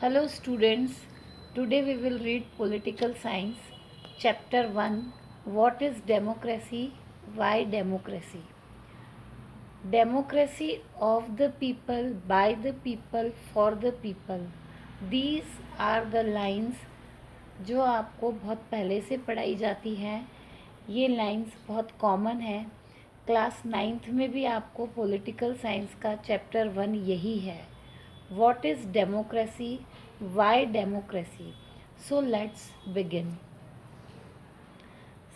Hello students, today we will read Political Science, Chapter 1, What is Democracy? Why Democracy? Democracy of the people, by the people, for the people. These are the lines जो आपको बहुत पहले से पढ़ाई जाती हैं. ये lines बहुत कॉमन है. क्लास 9th में भी आपको पॉलिटिकल साइंस का चैप्टर 1 यही है. What is democracy? Why democracy? So let's begin.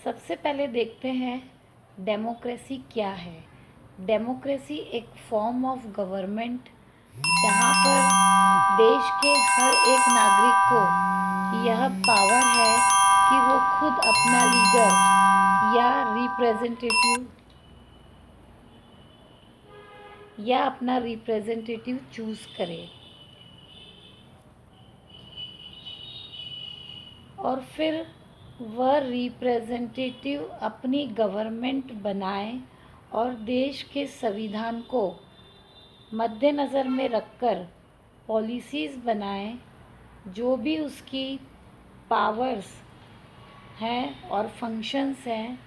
सबसे पहले देखते हैं डेमोक्रेसी क्या है. डेमोक्रेसी एक फॉर्म ऑफ गवर्नमेंट जहाँ पर देश के हर एक नागरिक को यह पावर है कि वो खुद अपना लीडर या रिप्रेजेंटेटिव चूज़ करे और फिर वह रिप्रेजेंटेटिव अपनी गवर्नमेंट बनाए और देश के संविधान को मद्देनज़र में रखकर पॉलिसीज़ बनाए जो भी उसकी पावर्स हैं और फंक्शंस हैं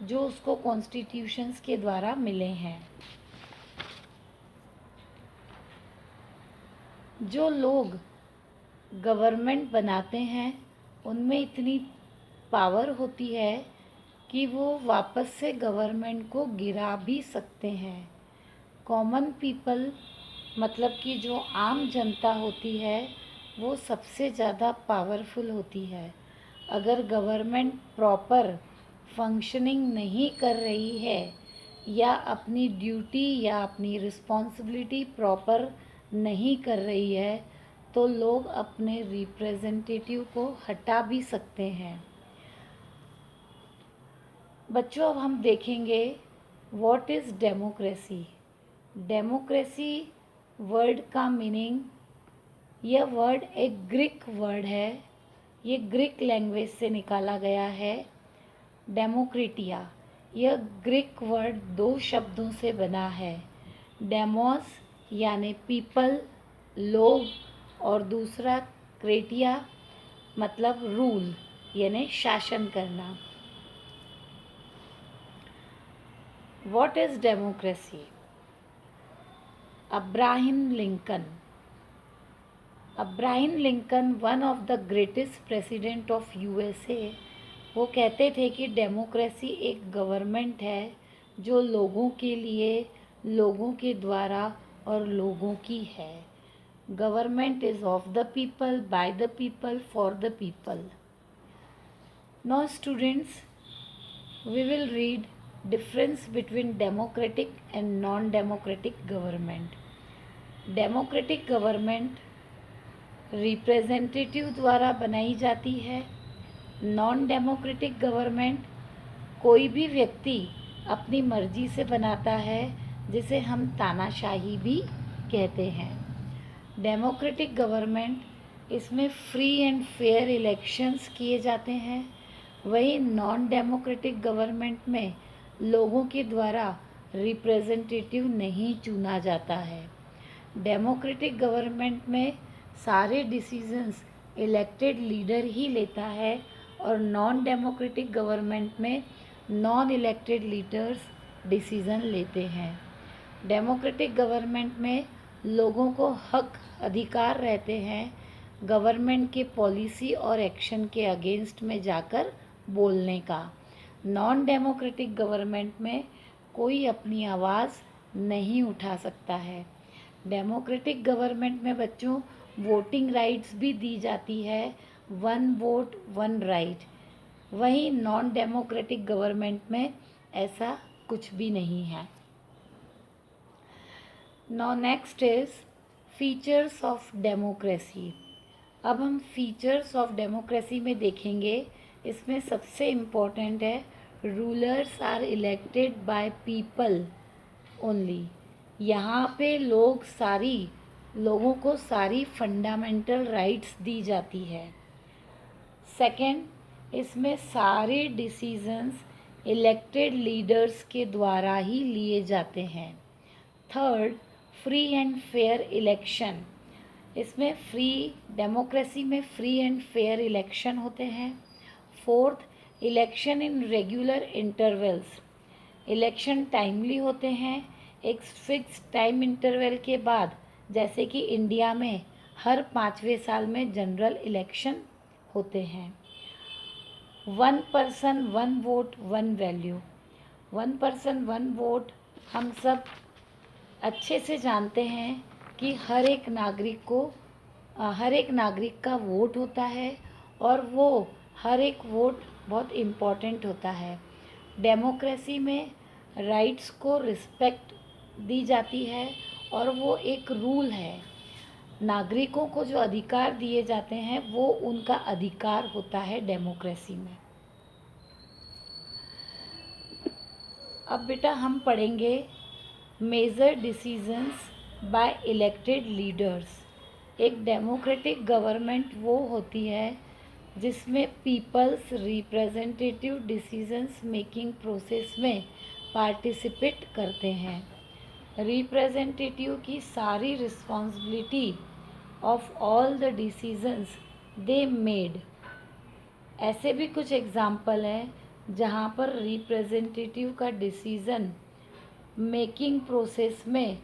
जो उसको कॉन्स्टिट्यूशंस के द्वारा मिले हैं. जो लोग गवर्नमेंट बनाते हैं उनमें इतनी पावर होती है कि वो वापस से गवर्नमेंट को गिरा भी सकते हैं. कॉमन पीपल मतलब कि जो आम जनता होती है वो सबसे ज़्यादा पावरफुल होती है. अगर गवर्नमेंट प्रॉपर फंक्शनिंग नहीं कर रही है या अपनी ड्यूटी या अपनी रिस्पॉन्सिबिलिटी प्रॉपर नहीं कर रही है तो लोग अपने रिप्रेजेंटेटिव को हटा भी सकते हैं. बच्चों, अब हम देखेंगे what is democracy. Democracy word का मीनिंग, यह वर्ड एक ग्रीक वर्ड है. ये ग्रीक लैंग्वेज से निकाला गया है. डेमोक्रेटिया, यह ग्रीक वर्ड 2 शब्दों से बना है. डेमोस यानी पीपल, लोग, और दूसरा क्रेटिया मतलब रूल यानी शासन करना. What is democracy? Abraham Lincoln one of the greatest president of USA, वो कहते थे कि डेमोक्रेसी एक गवर्नमेंट है जो लोगों के लिए, लोगों के द्वारा और लोगों की है. Government is of the people, by the people, for the people. Now students, we will read difference between democratic and non-democratic government. Democratic government representative द्वारा बनाई जाती है. नॉन-डेमोक्रेटिक गवर्नमेंट कोई भी व्यक्ति अपनी मर्जी से बनाता है जिसे हम तानाशाही भी कहते हैं. डेमोक्रेटिक गवर्नमेंट, इसमें फ्री एंड फेयर इलेक्शंस किए जाते हैं. वही नॉन डेमोक्रेटिक गवर्नमेंट में लोगों के द्वारा रिप्रेजेंटेटिव नहीं चुना जाता है. डेमोक्रेटिक गवर्नमेंट में सारे डिसीजंस इलेक्टेड लीडर ही लेता है और नॉन डेमोक्रेटिक गवर्नमेंट में नॉन इलेक्टेड लीडर्स डिसीजन लेते हैं. डेमोक्रेटिक गवर्नमेंट में लोगों को हक अधिकार रहते हैं गवर्नमेंट के पॉलिसी और एक्शन के अगेंस्ट में जाकर बोलने का. नॉन डेमोक्रेटिक गवर्नमेंट में कोई अपनी आवाज़ नहीं उठा सकता है. डेमोक्रेटिक गवर्नमेंट में बच्चों वोटिंग राइट्स भी दी जाती है, 1 वोट 1 राइट. वहीं नॉन डेमोक्रेटिक गवर्नमेंट में ऐसा कुछ भी नहीं है. Now next is features of democracy. अब हम फीचर्स ऑफ डेमोक्रेसी में देखेंगे. इसमें सबसे इम्पोर्टेंट है rulers are elected by people only. यहाँ पे लोगों को सारी फंडामेंटल राइट्स दी जाती है. सेकंड, इसमें सारे डिसीजंस इलेक्टेड लीडर्स के द्वारा ही लिए जाते हैं. Third, free and fair election. इसमें डेमोक्रेसी में फ्री एंड फेयर इलेक्शन होते हैं। Fourth, election in regular intervals, election timely होते हैं, एक फिक्स टाइम इंटरवल के बाद, जैसे कि इंडिया में हर 5वें साल में जनरल इलेक्शन होते हैं। 1 person 1 vote 1 value, 1 person 1 vote हम सब अच्छे से जानते हैं कि हर एक नागरिक का वोट होता है और वो हर एक वोट बहुत इम्पॉर्टेंट होता है। डेमोक्रेसी में राइट्स को रिस्पेक्ट दी जाती है और वो एक रूल है। नागरिकों को जो अधिकार दिए जाते हैं वो उनका अधिकार होता है डेमोक्रेसी में। अब बेटा हम पढ़ेंगे major decisions by elected leaders. एक डेमोक्रेटिक गवर्नमेंट वो होती है जिसमें peoples representative decisions making process में पार्टिसिपेट करते हैं। रिप्रेजेंटेटिव की सारी responsibility of all the decisions they made. ऐसे भी कुछ एग्जाम्पल हैं जहाँ पर रिप्रेजेंटेटिव का डिसीज़न मेकिंग प्रोसेस में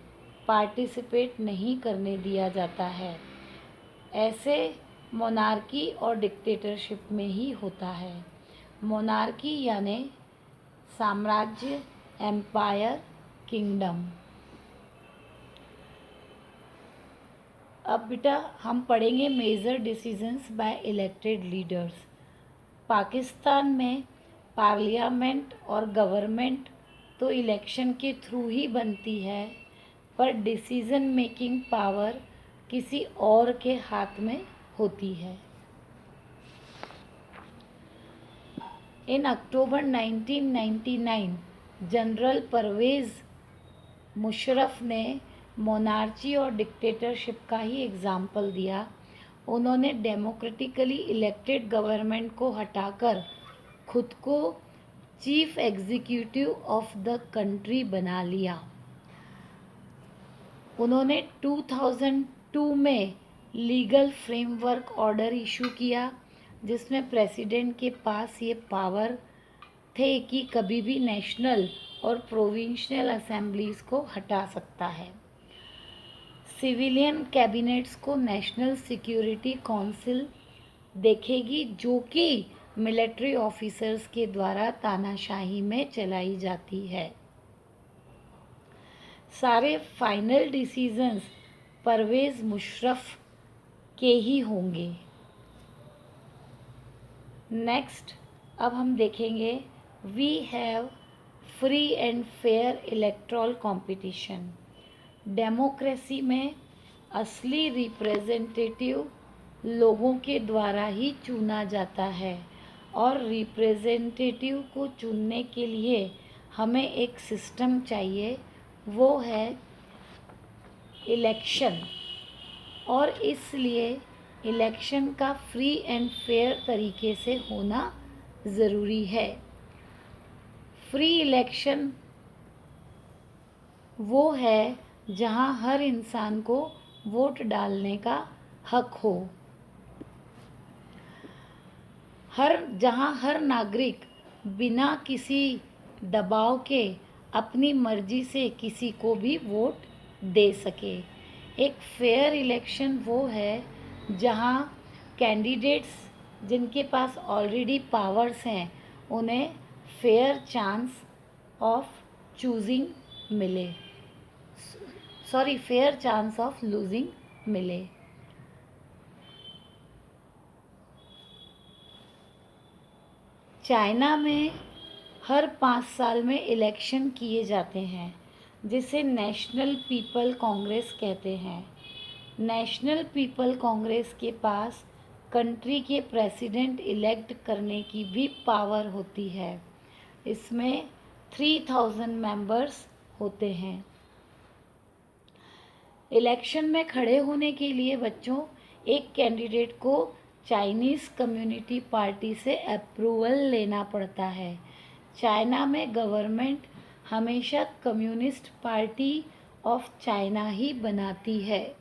पार्टिसिपेट नहीं करने दिया जाता है। ऐसे मोनार्की और डिक्टेटरशिप में ही होता है। मोनार्की यानी साम्राज्य, एम्पायर, किंगडम। अब बेटा हम पढ़ेंगे major decisions by elected leaders. Pakistan में पार्लियामेंट और गवर्नमेंट तो इलेक्शन के थ्रू ही बनती है, पर डिसीजन मेकिंग पावर किसी और के हाथ में होती है। इन अक्टूबर 1999 जनरल परवेज़ मुशर्रफ ने मोनार्ची और डिक्टेटरशिप का ही एग्जाम्पल दिया। उन्होंने डेमोक्रेटिकली इलेक्टेड गवर्नमेंट को हटाकर खुद को chief executive of the country बना लिया। उन्होंने 2002 में लीगल फ्रेमवर्क ऑर्डर इशू किया जिसमें प्रेसिडेंट के पास ये पावर थे कि कभी भी नेशनल और प्रोविंशियल असेंबलीज़ को हटा सकता है। सिविलियन कैबिनेट्स को नेशनल सिक्योरिटी काउंसिल देखेगी, जो कि मिलिट्री ऑफिसर्स के द्वारा तानाशाही में चलाई जाती है। सारे फाइनल डिसीजंस परवेज़ मुशर्रफ के ही होंगे। नेक्स्ट अब हम देखेंगे we have free and fair electoral competition. Democracy में असली रिप्रेजेंटेटिव लोगों के द्वारा ही चुना जाता है और रिप्रेजेंटेटिव को चुनने के लिए हमें एक सिस्टम चाहिए, वो है इलेक्शन। और इसलिए इलेक्शन का फ्री एंड फेयर तरीके से होना ज़रूरी है। फ्री इलेक्शन वो है जहाँ हर इंसान को वोट डालने का हक हो, जहाँ हर नागरिक बिना किसी दबाव के अपनी मर्जी से किसी को भी वोट दे सके। एक फेयर इलेक्शन वो है जहाँ कैंडिडेट्स जिनके पास ऑलरेडी पावर्स हैं उन्हें फेयर चांस ऑफ चूजिंग मिले, फेयर चांस ऑफ लूजिंग मिले। चाइना में हर 5 साल में इलेक्शन किए जाते हैं जिसे नेशनल पीपल कांग्रेस कहते हैं। नेशनल पीपल कांग्रेस के पास कंट्री के प्रेसिडेंट इलेक्ट करने की भी पावर होती है। इसमें 3000 मेंबर्स होते हैं। इलेक्शन में खड़े होने के लिए बच्चों एक कैंडिडेट को चाइनीज़ कम्युनिटी पार्टी से अप्रूवल लेना पड़ता है। चाइना में गवर्नमेंट हमेशा कम्युनिस्ट पार्टी ऑफ चाइना ही बनाती है।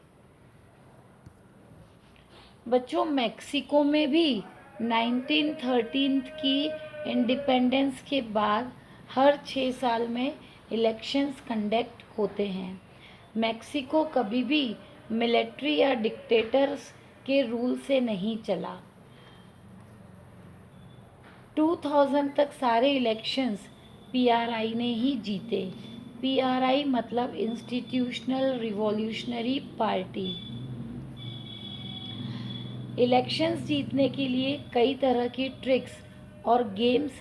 बच्चों, मेक्सिको में भी 1913 की इंडिपेंडेंस के बाद हर 6 साल में इलेक्शंस कंडक्ट होते हैं। मेक्सिको कभी भी मिलिट्री या डिक्टेटर्स के रूल से नहीं चला। 2000 तक सारे इलेक्शंस पीआरआई ने ही जीते। पीआरआई मतलब इंस्टीट्यूशनल रिवॉल्यूशनरी पार्टी। इलेक्शंस जीतने के लिए कई तरह की ट्रिक्स और गेम्स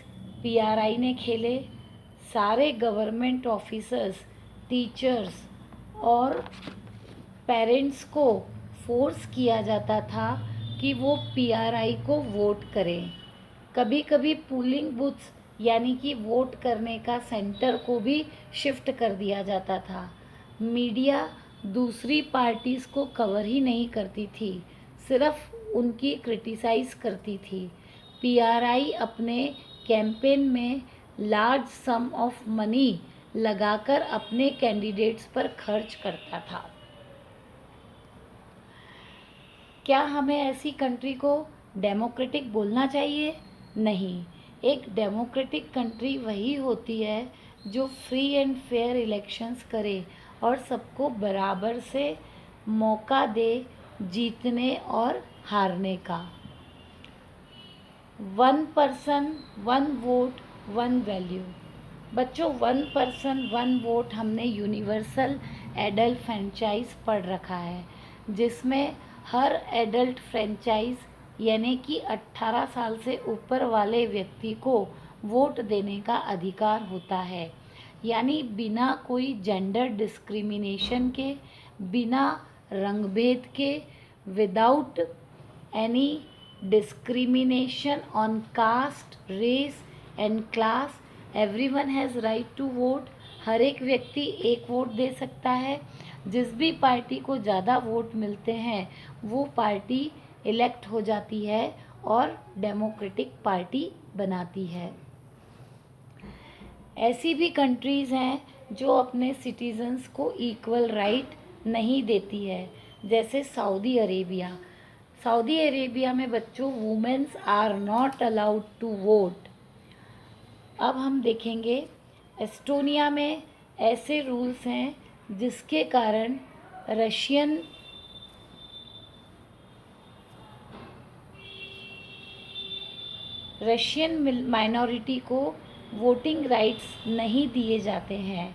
पीआरआई ने खेले। सारे गवर्नमेंट ऑफिसर्स, टीचर्स और पेरेंट्स को फोर्स किया जाता था कि वो पीआरआई को वोट करें। कभी कभी पोलिंग बूथ्स यानी कि वोट करने का सेंटर को भी शिफ्ट कर दिया जाता था। मीडिया दूसरी पार्टीज़ को कवर ही नहीं करती थी, सिर्फ उनकी क्रिटिसाइज़ करती थी। पीआरआई अपने कैंपेन में लार्ज सम ऑफ मनी लगाकर अपने कैंडिडेट्स पर खर्च करता था। क्या हमें ऐसी कंट्री को डेमोक्रेटिक बोलना चाहिए? नहीं। एक डेमोक्रेटिक कंट्री वही होती है जो फ्री एंड फेयर इलेक्शंस करे और सबको बराबर से मौका दे जीतने और हारने का। 1 पर्सन 1 वोट 1 वैल्यू। बच्चों, 1 पर्सन 1 वोट हमने यूनिवर्सल एडल्ट फ्रेंचाइज पढ़ रखा है, जिसमें हर एडल्ट फ्रेंचाइज यानी कि 18 साल से ऊपर वाले व्यक्ति को वोट देने का अधिकार होता है। यानी बिना कोई जेंडर डिस्क्रिमिनेशन के, बिना रंगभेद के, without any discrimination on caste, race and class, everyone has right to vote. हर एक व्यक्ति एक वोट दे सकता है। जिस भी पार्टी को ज़्यादा वोट मिलते हैं वो पार्टी इलेक्ट हो जाती है और डेमोक्रेटिक पार्टी बनाती है। ऐसी भी कंट्रीज़ हैं जो अपने सिटीजन्स को इक्वल राइट नहीं देती है, जैसे सऊदी अरेबिया। सऊदी अरेबिया में बच्चों womens are not allowed to vote. अब हम देखेंगे एस्टोनिया में ऐसे रूल्स हैं जिसके कारण रशियन माइनॉरिटी को वोटिंग राइट्स नहीं दिए जाते हैं।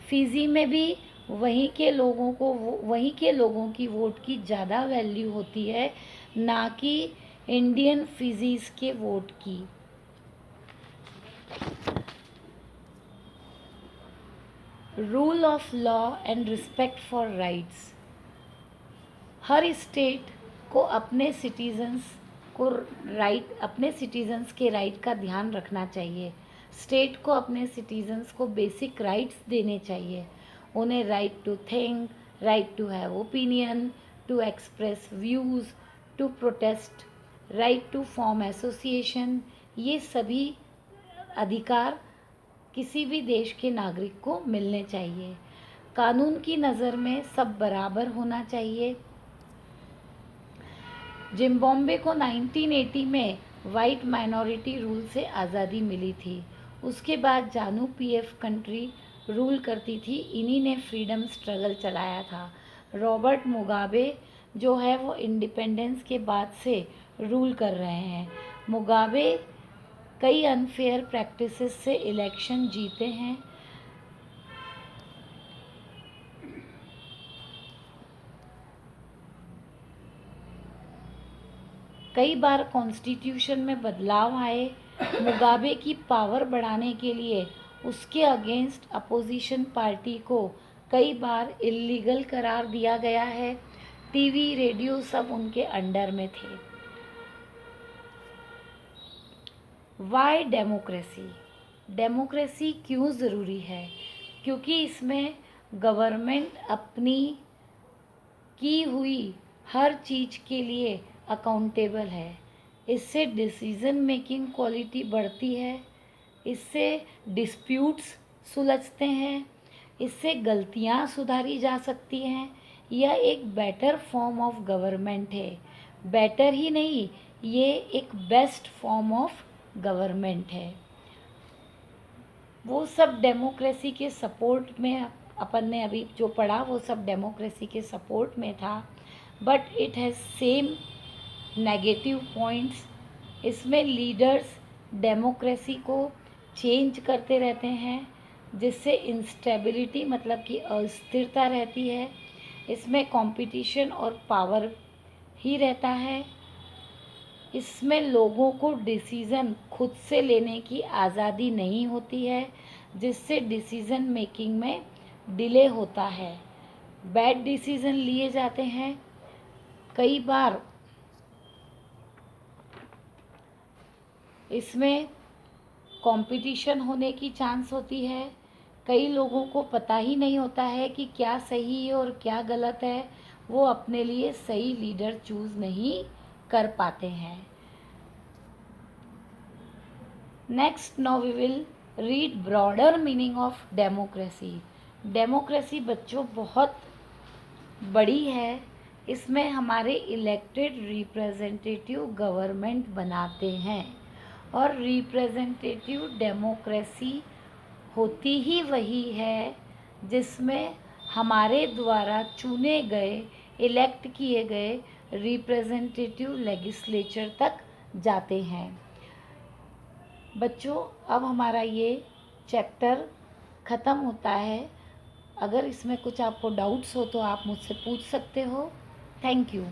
फिजी में भी वहीं के लोगों की वोट की ज़्यादा वैल्यू होती है, ना कि इंडियन फिजीज के वोट की। Rule of law and respect for rights. Her state को अपने सिटीजन्स के राइट का ध्यान रखना चाहिए। स्टेट को अपने सिटीजन्स को बेसिक राइट्स देने चाहिए। उन्हें right to think, right to have opinion, to express views, to protest, right to form association, ये सभी अधिकार किसी भी देश के नागरिक को मिलने चाहिए। कानून की नज़र में सब बराबर होना चाहिए। जिम्बाब्वे को 1980 में वाइट माइनॉरिटी रूल से आज़ादी मिली थी। उसके बाद जानू पीएफ कंट्री रूल करती थी। इन्हीं ने फ्रीडम स्ट्रगल चलाया था। रॉबर्ट मुगाबे जो है वो इंडिपेंडेंस के बाद से रूल कर रहे हैं। मुगाबे कई अनफेयर प्रैक्टिसेस से इलेक्शन जीते हैं। कई बार कॉन्स्टिट्यूशन में बदलाव आए। मुगाबे की पावर बढ़ाने के लिए उसके अगेंस्ट अपोजिशन पार्टी को कई बार इल्लीगल करार दिया गया है। टीवी, रेडियो सब उनके अंडर में थे। Y democracy? डेमोक्रेसी क्यों ज़रूरी है? क्योंकि इसमें गवर्नमेंट अपनी की हुई हर चीज़ के लिए अकाउंटेबल है। इससे डिसीज़न मेकिंग क्वालिटी बढ़ती है। इससे डिस्प्यूट्स सुलझते हैं। इससे गलतियां सुधारी जा सकती हैं। यह एक बेटर फॉर्म ऑफ गवर्नमेंट है। बेटर ही नहीं, ये एक बेस्ट फॉर्म ऑफ गवर्नमेंट है। वो सब डेमोक्रेसी के सपोर्ट में, अपन ने अभी जो पढ़ा वो सब डेमोक्रेसी के सपोर्ट में था, but it has same negative points. इसमें लीडर्स डेमोक्रेसी को चेंज करते रहते हैं, जिससे इंस्टेबिलिटी मतलब कि अस्थिरता रहती है। इसमें कंपटीशन और पावर ही रहता है। इसमें लोगों को डिसीज़न खुद से लेने की आज़ादी नहीं होती है, जिससे डिसीज़न मेकिंग में डिले होता है। बैड डिसीज़न लिए जाते हैं। कई बार इसमें कंपटीशन होने की चांस होती है। कई लोगों को पता ही नहीं होता है कि क्या सही है और क्या गलत है। वो अपने लिए सही लीडर चूज़ नहीं कर पाते हैं। Next now we will read broader meaning of democracy. Democracy बच्चों बहुत बड़ी है। इसमें हमारे इलेक्टेड रिप्रेजेंटेटिव गवर्नमेंट बनाते हैं, और रिप्रेजेंटेटिव डेमोक्रेसी होती ही वही है जिसमें हमारे द्वारा चुने गए, इलेक्ट किए गए रिप्रेजेंटेटिव लेजिस्लेचर तक जाते हैं। बच्चों, अब हमारा ये चैप्टर ख़त्म होता है। अगर इसमें कुछ आपको डाउट्स हो तो आप मुझसे पूछ सकते हो। Thank you.